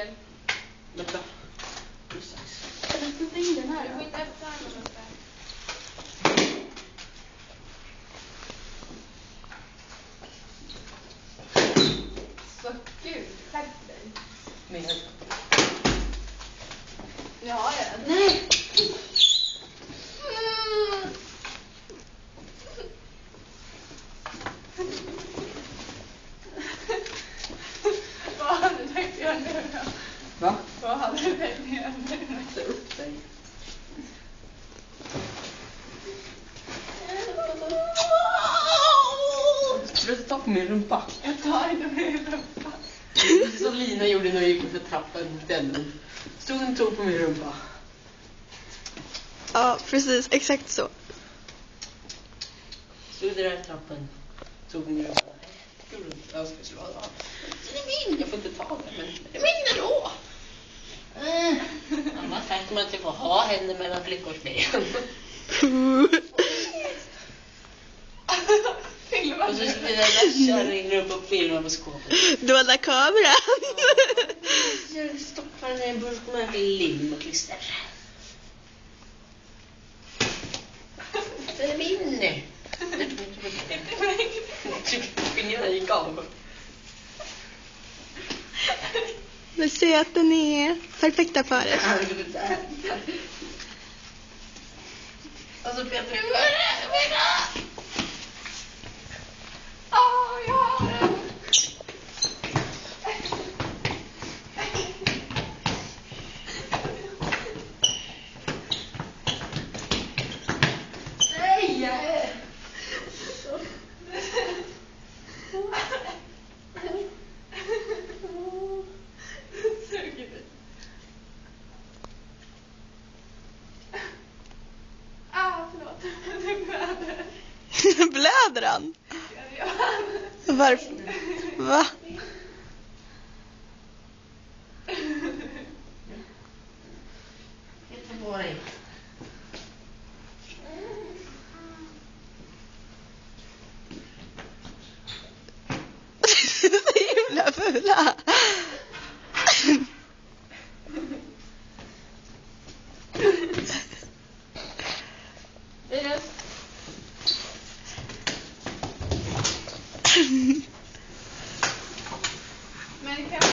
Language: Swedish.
nyckel. Vänta. Jag ska inte in den här. Du får inte öppna den. Så kul. Tack dig. Mer. Ja, Nej. Vad hade du tänkt göra nu då? Va? Vad hade du tänkt göra nu? Ta upp dig. Sluta ta på min rumpa. Jag tar inte min rumpa. Precis som Lina gjorde när jag gick för trappan. Den. Stod en tog på min rumpa. Ja, precis. Exakt så. Stod där i trappan. Tog min rumpa. Jag ska slå av. Den är min. Jag får inte ta den. Men det är min ändå. Mamma har sagt att man inte får ha händer mellan flickors ben. Filma Och så sitter den där kärringen upp och filmar på skåpet. Dolda kameran. Jag stoppar den i en burk med lim och klister. Den är min. Fingrarna gick av. Men se att den är perfekta paret. Och så Peter, ja. Nej. Förlåt. Det blöder. Blöder han? Varför? Va?